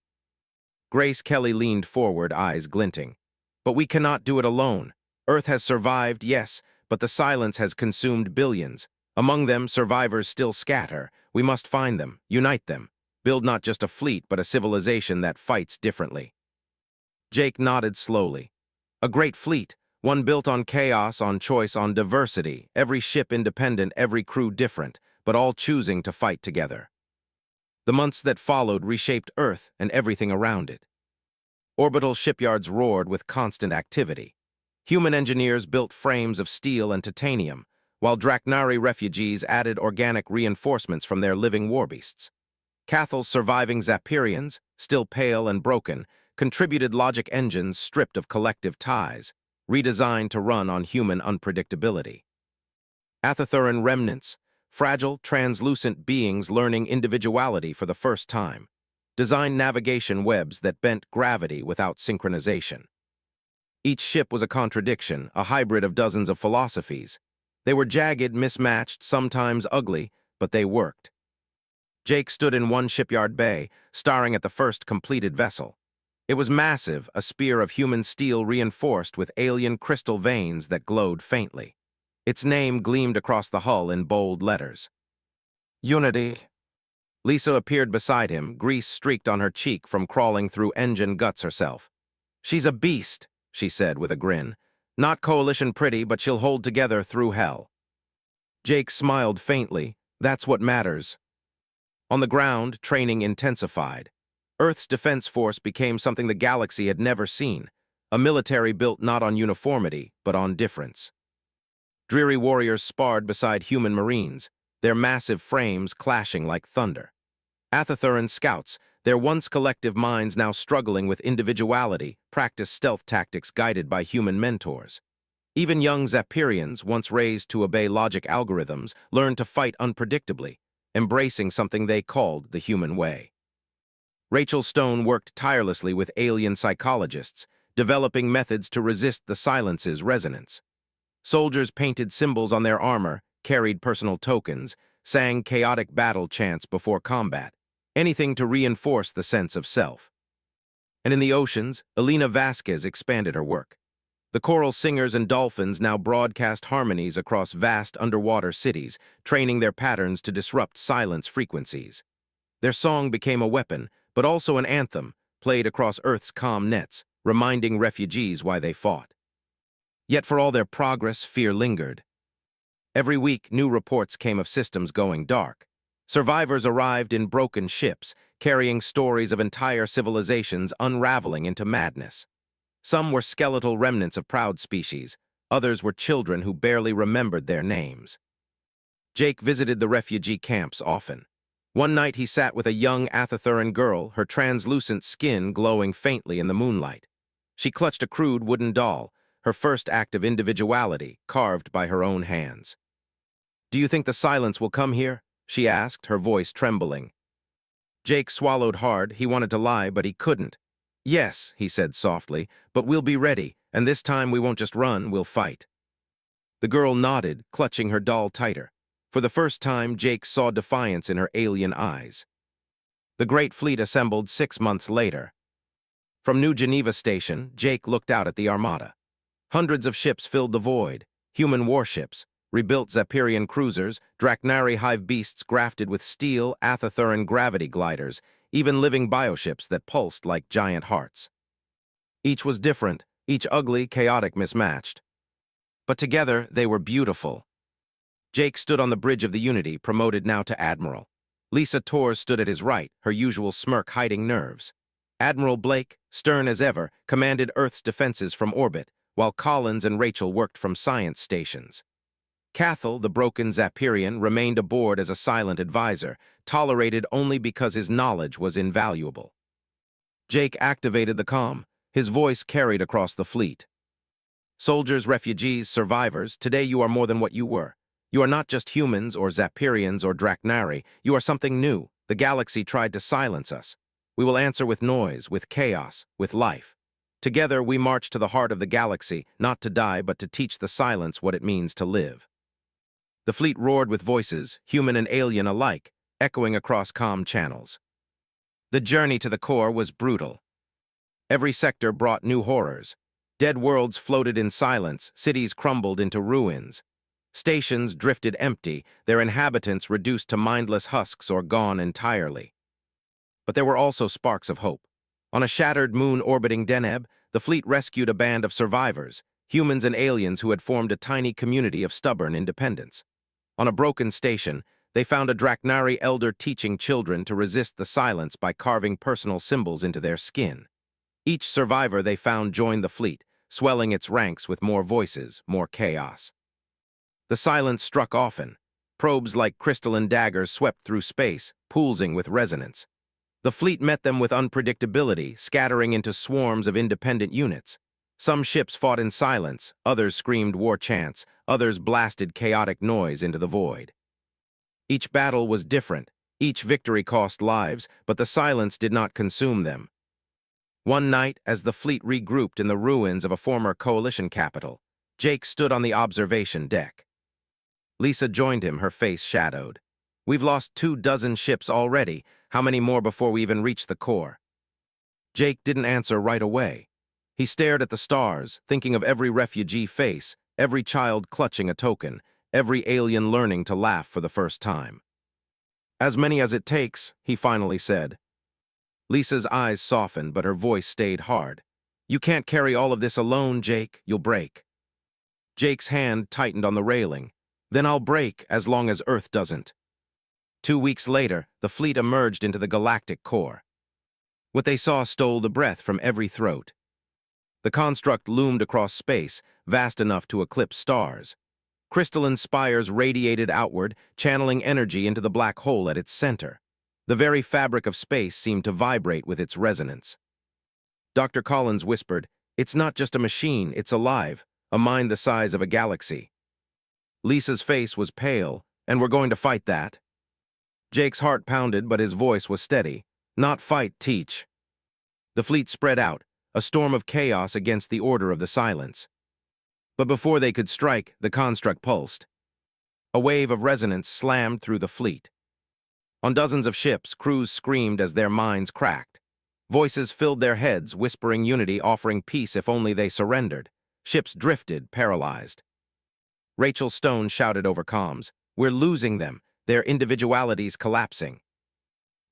Grace Kelly leaned forward, eyes glinting. "But we cannot do it alone. Earth has survived, yes, but the silence has consumed billions. Among them, survivors still scatter. We must find them, unite them, build not just a fleet, but a civilization that fights differently." Jake nodded slowly. "A great fleet, one built on chaos, on choice, on diversity, every ship independent, every crew different, but all choosing to fight together." The months that followed reshaped Earth and everything around it. Orbital shipyards roared with constant activity. Human engineers built frames of steel and titanium, while Draknari refugees added organic reinforcements from their living warbeasts. Cathal's surviving Zapirians, still pale and broken, contributed logic engines stripped of collective ties, redesigned to run on human unpredictability. Athathuran remnants, fragile, translucent beings learning individuality for the first time, designed navigation webs that bent gravity without synchronization. Each ship was a contradiction, a hybrid of dozens of philosophies. They were jagged, mismatched, sometimes ugly, but they worked. Jake stood in one shipyard bay, staring at the first completed vessel. It was massive, a spear of human steel reinforced with alien crystal veins that glowed faintly. Its name gleamed across the hull in bold letters. Unity. Lisa appeared beside him, grease streaked on her cheek from crawling through engine guts herself. "She's a beast," she said with a grin. "Not coalition pretty, but she'll hold together through hell." Jake smiled faintly. "That's what matters." On the ground, training intensified. Earth's defense force became something the galaxy had never seen, a military built not on uniformity, but on difference. Dreary warriors sparred beside human marines, their massive frames clashing like thunder. Athathuran scouts, their once collective minds now struggling with individuality, practiced stealth tactics guided by human mentors. Even young Zapirians, once raised to obey logic algorithms, learned to fight unpredictably, embracing something they called the human way. Rachel Stone worked tirelessly with alien psychologists, developing methods to resist the silence's resonance. Soldiers painted symbols on their armor, carried personal tokens, sang chaotic battle chants before combat, anything to reinforce the sense of self. And in the oceans, Elena Vasquez expanded her work. The coral singers and dolphins now broadcast harmonies across vast underwater cities, training their patterns to disrupt silence frequencies. Their song became a weapon, but also an anthem, played across Earth's calm nets, reminding refugees why they fought. Yet for all their progress, fear lingered. Every week, new reports came of systems going dark. Survivors arrived in broken ships, carrying stories of entire civilizations unraveling into madness. Some were skeletal remnants of proud species, others were children who barely remembered their names. Jake visited the refugee camps often. One night he sat with a young Athathuran girl, her translucent skin glowing faintly in the moonlight. She clutched a crude wooden doll, her first act of individuality, carved by her own hands. "Do you think the silence will come here?" she asked, her voice trembling. Jake swallowed hard. He wanted to lie, but he couldn't. "Yes," he said softly, "but we'll be ready, and this time we won't just run, we'll fight." The girl nodded, clutching her doll tighter. For the first time, Jake saw defiance in her alien eyes. The Great Fleet assembled 6 months later. From New Geneva Station, Jake looked out at the armada. Hundreds of ships filled the void, human warships, rebuilt Zapirian cruisers, Draknari hive beasts grafted with steel, Athathuran gravity gliders, even living bioships that pulsed like giant hearts. Each was different, each ugly, chaotic, mismatched. But together, they were beautiful. Jake stood on the bridge of the Unity, promoted now to Admiral. Lisa Torres stood at his right, her usual smirk hiding nerves. Admiral Blake, stern as ever, commanded Earth's defenses from orbit, while Collins and Rachel worked from science stations. Cathal, the broken Zapirian, remained aboard as a silent advisor, tolerated only because his knowledge was invaluable. Jake activated the comm, his voice carried across the fleet. Soldiers, refugees, survivors, today you are more than what you were. You are not just humans or Zapirians or Draknari, you are something new. The galaxy tried to silence us. We will answer with noise, with chaos, with life. Together we march to the heart of the galaxy, not to die but to teach the silence what it means to live. The fleet roared with voices, human and alien alike, echoing across comm channels. The journey to the core was brutal. Every sector brought new horrors. Dead worlds floated in silence, cities crumbled into ruins. Stations drifted empty, their inhabitants reduced to mindless husks or gone entirely. But there were also sparks of hope. On a shattered moon orbiting Deneb, the fleet rescued a band of survivors, humans and aliens who had formed a tiny community of stubborn independence. On a broken station, they found a Draknari elder teaching children to resist the silence by carving personal symbols into their skin. Each survivor they found joined the fleet, swelling its ranks with more voices, more chaos. The silence struck often. Probes like crystalline daggers swept through space, pulsing with resonance. The fleet met them with unpredictability, scattering into swarms of independent units. Some ships fought in silence, others screamed war chants, others blasted chaotic noise into the void. Each battle was different, each victory cost lives, but the silence did not consume them. One night, as the fleet regrouped in the ruins of a former coalition capital, Jake stood on the observation deck. Lisa joined him, her face shadowed. We've lost 24 ships already. How many more before we even reach the core? Jake didn't answer right away. He stared at the stars, thinking of every refugee face, every child clutching a token, every alien learning to laugh for the first time. As many as it takes, he finally said. Lisa's eyes softened, but her voice stayed hard. You can't carry all of this alone, Jake. You'll break. Jake's hand tightened on the railing. Then I'll break as long as Earth doesn't. 2 weeks later, the fleet emerged into the Galactic core. What they saw stole the breath from every throat. The construct loomed across space, vast enough to eclipse stars. Crystalline spires radiated outward, channeling energy into the black hole at its center. The very fabric of space seemed to vibrate with its resonance. Dr. Collins whispered, "It's not just a machine, it's alive, a mind the size of a galaxy." Lisa's face was pale, and we're going to fight that. Jake's heart pounded, but his voice was steady. Not fight, teach. The fleet spread out, a storm of chaos against the order of the silence. But before they could strike, the construct pulsed. A wave of resonance slammed through the fleet. On dozens of ships, crews screamed as their minds cracked. Voices filled their heads, whispering unity, offering peace if only they surrendered. Ships drifted, paralyzed. Rachel Stone shouted over comms, "We're losing them, their individualities collapsing."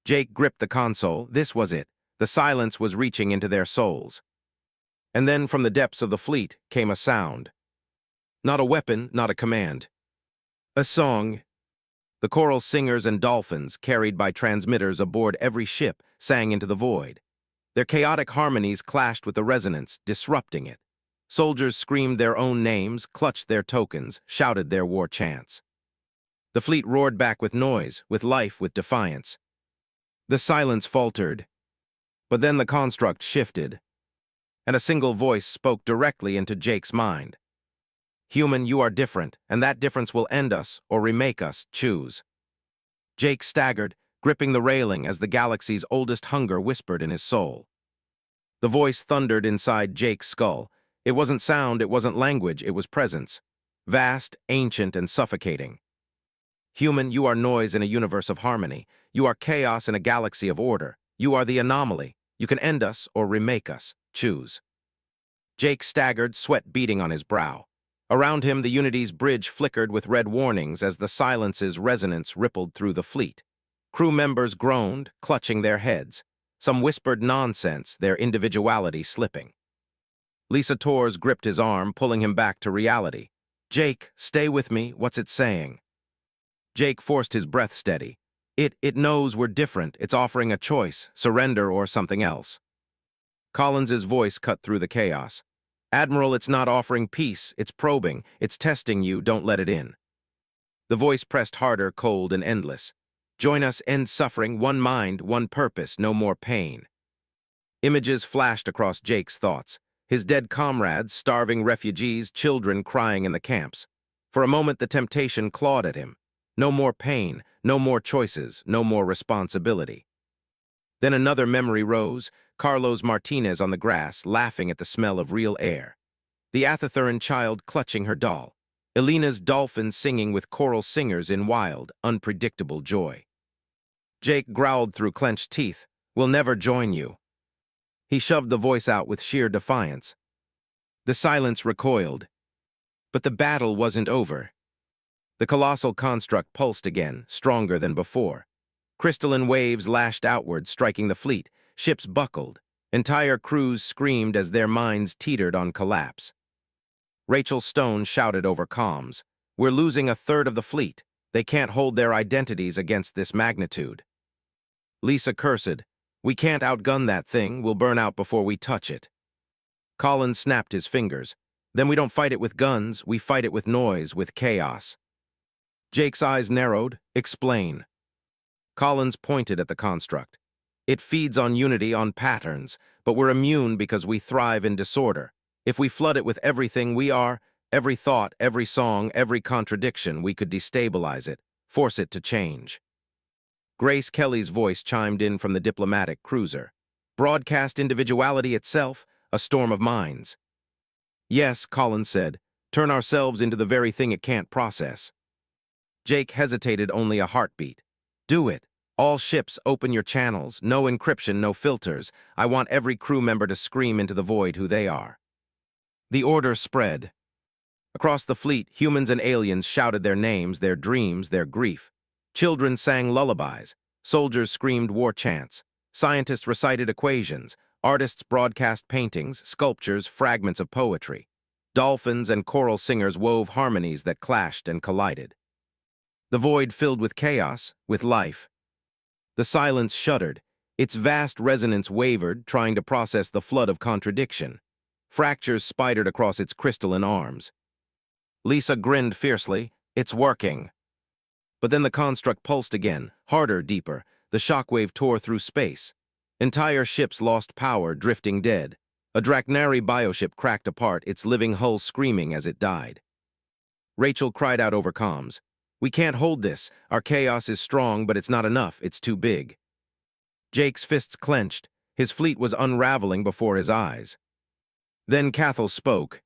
Jake gripped the console. This was it. The silence was reaching into their souls. And then from the depths of the fleet came a sound. Not a weapon, not a command. A song. The choral singers and dolphins, carried by transmitters aboard every ship, sang into the void. Their chaotic harmonies clashed with the resonance, disrupting it. Soldiers screamed their own names, clutched their tokens, shouted their war chants. The fleet roared back with noise, with life, with defiance. The silence faltered. But then the construct shifted, and a single voice spoke directly into Jake's mind. "Human, you are different, and that difference will end us or remake us. Choose." Jake staggered, gripping the railing as the galaxy's oldest hunger whispered in his soul. The voice thundered inside Jake's skull. It wasn't sound, it wasn't language, it was presence. Vast, ancient, and suffocating. "Human, you are noise in a universe of harmony. You are chaos in a galaxy of order. You are the anomaly. You can end us or remake us. Choose." Jake staggered, sweat beading on his brow. Around him, the Unity's bridge flickered with red warnings as the silence's resonance rippled through the fleet. Crew members groaned, clutching their heads. Some whispered nonsense, their individuality slipping. Lisa Torres gripped his arm, pulling him back to reality. Jake, stay with me, what's it saying? Jake forced his breath steady. It knows we're different, it's offering a choice, surrender or something else. Collins's voice cut through the chaos. Admiral, it's not offering peace, it's probing, it's testing you, don't let it in. The voice pressed harder, cold and endless. Join us, end suffering, one mind, one purpose, no more pain. Images flashed across Jake's thoughts. His dead comrades, starving refugees, children crying in the camps. For a moment the temptation clawed at him. No more pain, no more choices, no more responsibility. Then another memory rose, Carlos Martinez on the grass, laughing at the smell of real air. The Athathuran child clutching her doll. Elena's dolphin singing with choral singers in wild, unpredictable joy. Jake growled through clenched teeth, "We'll never join you." He shoved the voice out with sheer defiance. The silence recoiled. But the battle wasn't over. The colossal construct pulsed again, stronger than before. Crystalline waves lashed outward, striking the fleet. Ships buckled. Entire crews screamed as their minds teetered on collapse. Rachel Stone shouted over comms, "We're losing a third of the fleet. They can't hold their identities against this magnitude." Lisa cursed, "We can't outgun that thing. We'll burn out before we touch it." Collins snapped his fingers. "Then we don't fight it with guns. We fight it with noise, with chaos." Jake's eyes narrowed. "Explain." Collins pointed at the construct. "It feeds on unity, on patterns, but we're immune because we thrive in disorder. If we flood it with everything we are, every thought, every song, every contradiction, we could destabilize it, force it to change." Grace Kelly's voice chimed in from the diplomatic cruiser. "Broadcast individuality itself, a storm of minds." "Yes," Collins said, "turn ourselves into the very thing it can't process." Jake hesitated only a heartbeat. "Do it. All ships, open your channels. No encryption, no filters. I want every crew member to scream into the void who they are." The order spread. Across the fleet, humans and aliens shouted their names, their dreams, their grief. Children sang lullabies. Soldiers screamed war chants. Scientists recited equations. Artists broadcast paintings, sculptures, fragments of poetry. Dolphins and choral singers wove harmonies that clashed and collided. The void filled with chaos, with life. The silence shuddered. Its vast resonance wavered, trying to process the flood of contradiction. Fractures spidered across its crystalline arms. Lisa grinned fiercely. "It's working." But then the construct pulsed again, harder, deeper. The shockwave tore through space. Entire ships lost power, drifting dead. A Draknari bioship cracked apart, its living hull screaming as it died. Rachel cried out over comms, "We can't hold this. Our chaos is strong, but it's not enough. It's too big." Jake's fists clenched. His fleet was unraveling before his eyes. Then Cathal spoke.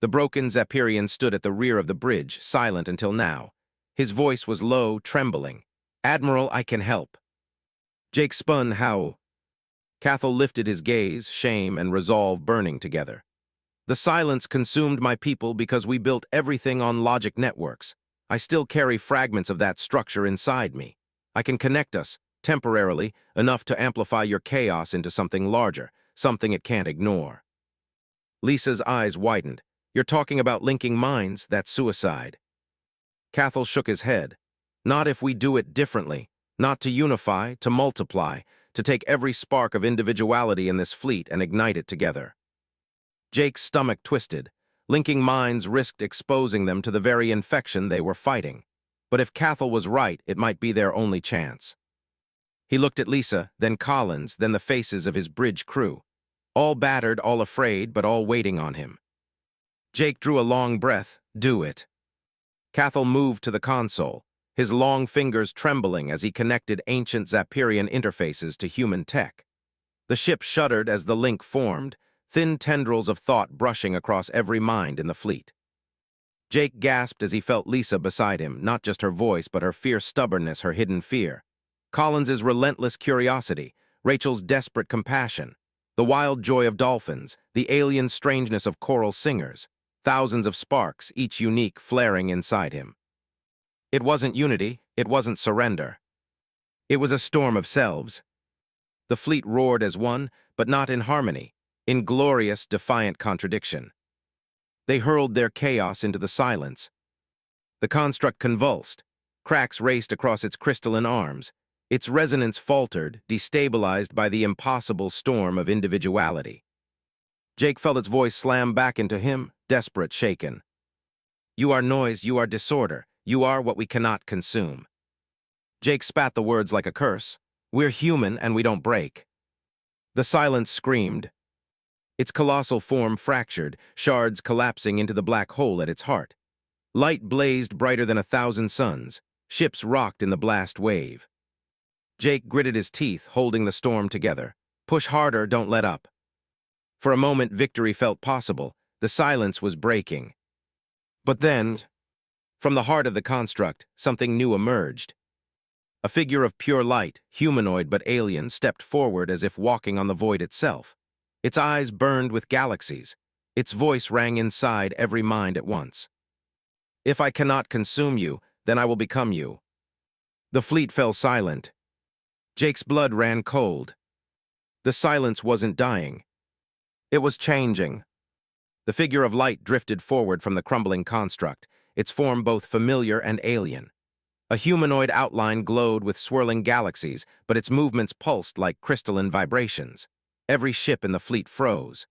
The broken Zapirian stood at the rear of the bridge, silent until now. His voice was low, trembling. "Admiral, I can help." Jake spun. "How?" Cathal lifted his gaze, shame and resolve burning together. "The silence consumed my people because we built everything on logic networks. I still carry fragments of that structure inside me. I can connect us, temporarily, enough to amplify your chaos into something larger, something it can't ignore." Lisa's eyes widened. "You're talking about linking minds, that's suicide." Cathal shook his head. "Not if we do it differently. Not to unify, to multiply, to take every spark of individuality in this fleet and ignite it together." Jake's stomach twisted. Linking minds risked exposing them to the very infection they were fighting. But if Cathal was right, it might be their only chance. He looked at Lisa, then Collins, then the faces of his bridge crew. All battered, all afraid, but all waiting on him. Jake drew a long breath. "Do it." Cathal moved to the console, his long fingers trembling as he connected ancient Zapirian interfaces to human tech. The ship shuddered as the link formed, thin tendrils of thought brushing across every mind in the fleet. Jake gasped as he felt Lisa beside him, not just her voice, but her fierce stubbornness, her hidden fear. Collins's relentless curiosity, Rachel's desperate compassion, the wild joy of dolphins, the alien strangeness of choral singers, thousands of sparks, each unique, flaring inside him. It wasn't unity, it wasn't surrender. It was a storm of selves. The fleet roared as one, but not in harmony, in glorious, defiant contradiction. They hurled their chaos into the silence. The construct convulsed. Cracks raced across its crystalline arms. Its resonance faltered, destabilized by the impossible storm of individuality. Jake felt its voice slam back into him, desperate, shaken. You are noise, you are disorder, you are what we cannot consume. Jake spat the words like a curse. We're human and we don't break. The silence screamed. Its colossal form fractured, shards collapsing into the black hole at its heart. Light blazed brighter than 1,000 suns. Ships rocked in the blast wave. Jake gritted his teeth, holding the storm together. Push harder, don't let up. For a moment, victory felt possible. The silence was breaking. But then, from the heart of the construct, something new emerged. A figure of pure light, humanoid but alien, stepped forward as if walking on the void itself. Its eyes burned with galaxies. Its voice rang inside every mind at once. If I cannot consume you, then I will become you. The fleet fell silent. Jake's blood ran cold. The silence wasn't dying. It was changing. The figure of light drifted forward from the crumbling construct, its form both familiar and alien. A humanoid outline glowed with swirling galaxies, but its movements pulsed like crystalline vibrations. Every ship in the fleet froze.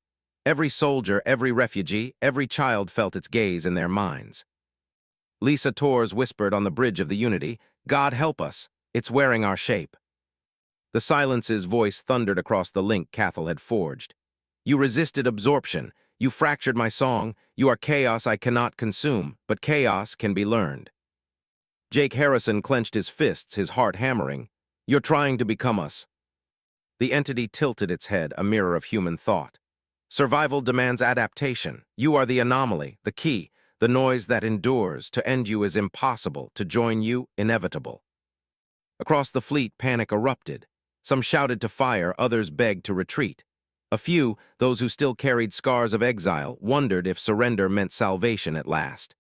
Every soldier, every refugee, every child felt its gaze in their minds. Lisa Torres whispered on the bridge of the Unity, God help us, it's wearing our shape. The silence's voice thundered across the link Cathal had forged. You resisted absorption, you fractured my song, you are chaos I cannot consume, but chaos can be learned. Jake Harrison clenched his fists, his heart hammering. You're trying to become us. The entity tilted its head, a mirror of human thought. Survival demands adaptation. You are the anomaly, the key, the noise that endures. To end you is impossible, to join you, inevitable. Across the fleet, panic erupted. Some shouted to fire, others begged to retreat. A few, those who still carried scars of exile, wondered if surrender meant salvation at last.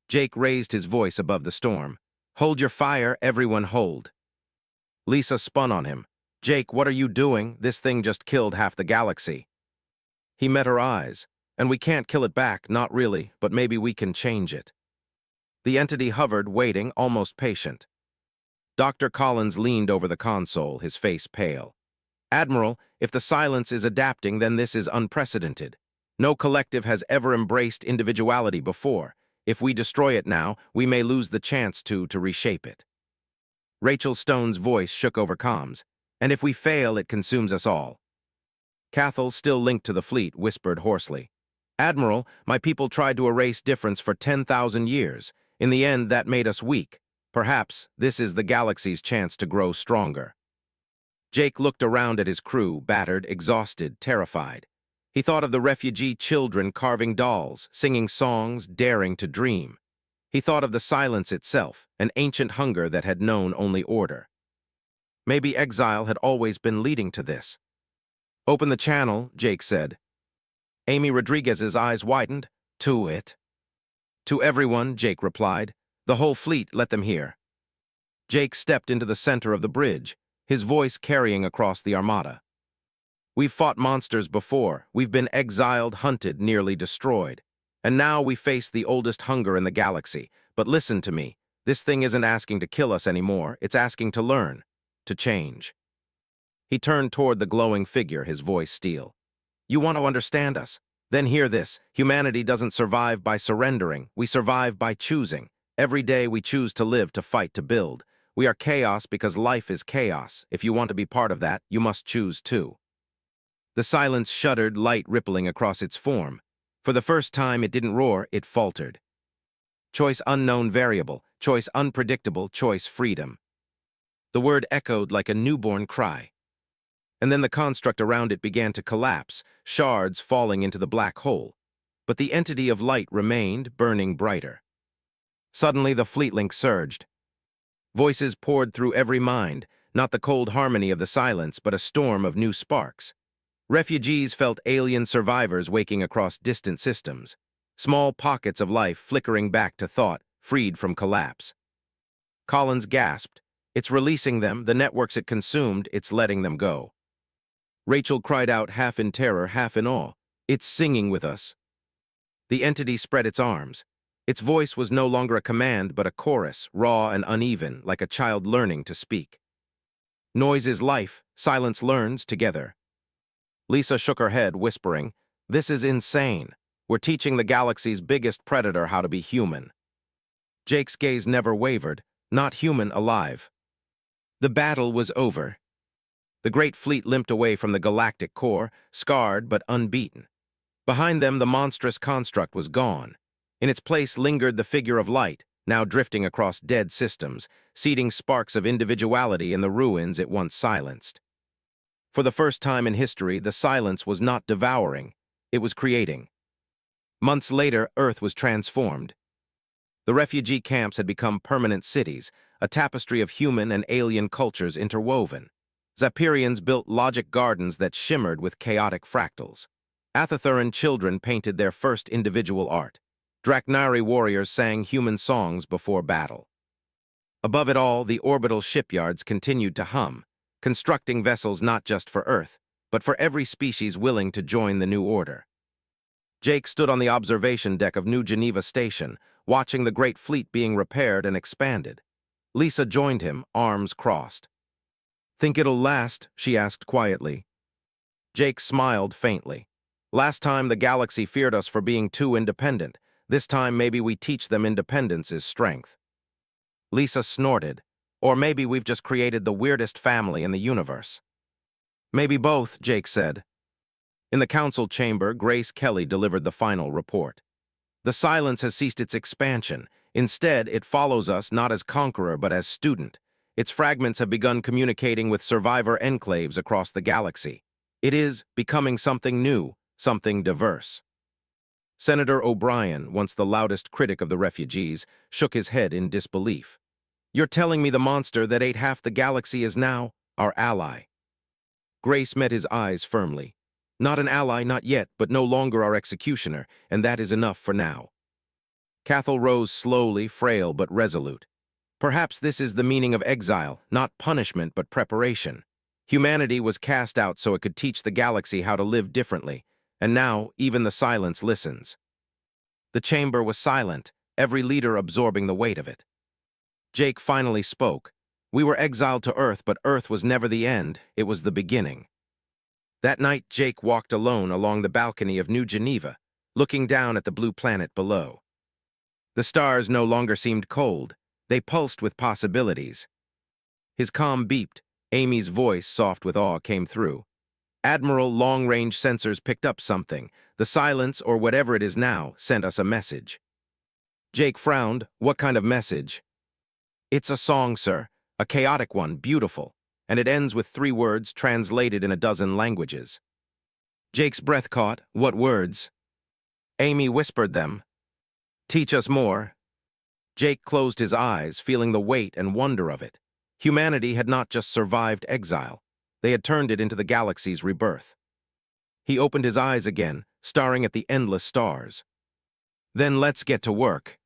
Jake raised his voice above the storm. Hold your fire, everyone hold. Lisa spun on him. Jake, what are you doing? This thing just killed half the galaxy. He met her eyes. And we can't kill it back, not really, but maybe we can change it. The entity hovered, waiting, almost patient. Dr. Collins leaned over the console, his face pale. Admiral, if the silence is adapting, then this is unprecedented. No collective has ever embraced individuality before. If we destroy it now, we may lose the chance to reshape it. Rachel Stone's voice shook over comms. And if we fail, it consumes us all. Cathal, still linked to the fleet, whispered hoarsely. Admiral, my people tried to erase difference for 10,000 years. In the end, that made us weak. Perhaps this is the galaxy's chance to grow stronger. Jake looked around at his crew, battered, exhausted, terrified. He thought of the refugee children carving dolls, singing songs, daring to dream. He thought of the silence itself, an ancient hunger that had known only order. Maybe exile had always been leading to this. Open the channel, Jake said. Amy Rodriguez's eyes widened. To it. To everyone, Jake replied. The whole fleet, let them hear. Jake stepped into the center of the bridge, his voice carrying across the armada. We've fought monsters before. We've been exiled, hunted, nearly destroyed. And now we face the oldest hunger in the galaxy. But listen to me. This thing isn't asking to kill us anymore. It's asking to learn, to change. He turned toward the glowing figure, his voice steel. You want to understand us? Then hear this. Humanity doesn't survive by surrendering. We survive by choosing. Every day we choose to live, to fight, to build. We are chaos because life is chaos. If you want to be part of that, you must choose too. The silence shuddered, light rippling across its form. For the first time, it didn't roar, it faltered. Choice unknown variable, choice unpredictable, choice freedom. The word echoed like a newborn cry. And then the construct around it began to collapse, shards falling into the black hole. But the entity of light remained, burning brighter. Suddenly, the fleetlink surged. Voices poured through every mind, not the cold harmony of the silence, but a storm of new sparks. Refugees felt alien survivors waking across distant systems, small pockets of life flickering back to thought, freed from collapse. Collins gasped. It's releasing them, the networks it consumed, it's letting them go. Rachel cried out, half in terror, half in awe. It's singing with us. The entity spread its arms. Its voice was no longer a command, but a chorus, raw and uneven, like a child learning to speak. Noise is life, silence learns together. Lisa shook her head, whispering, "This is insane. We're teaching the galaxy's biggest predator how to be human." Jake's gaze never wavered, not human, alive. The battle was over. The great fleet limped away from the galactic core, scarred but unbeaten. Behind them, the monstrous construct was gone. In its place lingered the figure of light, now drifting across dead systems, seeding sparks of individuality in the ruins it once silenced. For the first time in history, the silence was not devouring, it was creating. Months later, Earth was transformed. The refugee camps had become permanent cities, a tapestry of human and alien cultures interwoven. Zapirians built logic gardens that shimmered with chaotic fractals. Athathuran children painted their first individual art. Draknari warriors sang human songs before battle. Above it all, the orbital shipyards continued to hum, constructing vessels not just for Earth, but for every species willing to join the new order. Jake stood on the observation deck of New Geneva Station, watching the great fleet being repaired and expanded. Lisa joined him, arms crossed. "Think it'll last?" she asked quietly. Jake smiled faintly. "Last time the galaxy feared us for being too independent. This time maybe we teach them independence is strength." Lisa snorted. "Or maybe we've just created the weirdest family in the universe." "Maybe both," Jake said. In the council chamber, Grace Kelly delivered the final report. "The silence has ceased its expansion. Instead, it follows us not as conqueror but as student. Its fragments have begun communicating with survivor enclaves across the galaxy. It is becoming something new, something diverse." Senator O'Brien, once the loudest critic of the refugees, shook his head in disbelief. "You're telling me the monster that ate half the galaxy is now our ally?" Grace met his eyes firmly. "Not an ally, not yet, but no longer our executioner, and that is enough for now." Cathal rose slowly, frail but resolute. "Perhaps this is the meaning of exile, not punishment but preparation. Humanity was cast out so it could teach the galaxy how to live differently, and now even the silence listens." The chamber was silent, every leader absorbing the weight of it. Jake finally spoke. "We were exiled to Earth, but Earth was never the end, it was the beginning." That night, Jake walked alone along the balcony of New Geneva, looking down at the blue planet below. The stars no longer seemed cold, they pulsed with possibilities. His comm beeped, Amy's voice, soft with awe, came through. "Admiral, long-range sensors picked up something. The silence, or whatever it is now, sent us a message." Jake frowned. "What kind of message?" "It's a song, sir. A chaotic one, beautiful. And it ends with 3 words translated in a dozen languages." Jake's breath caught. "What words?" Amy whispered them. "Teach us more." Jake closed his eyes, feeling the weight and wonder of it. Humanity had not just survived exile. They had turned it into the galaxy's rebirth. He opened his eyes again, staring at the endless stars. "Then let's get to work."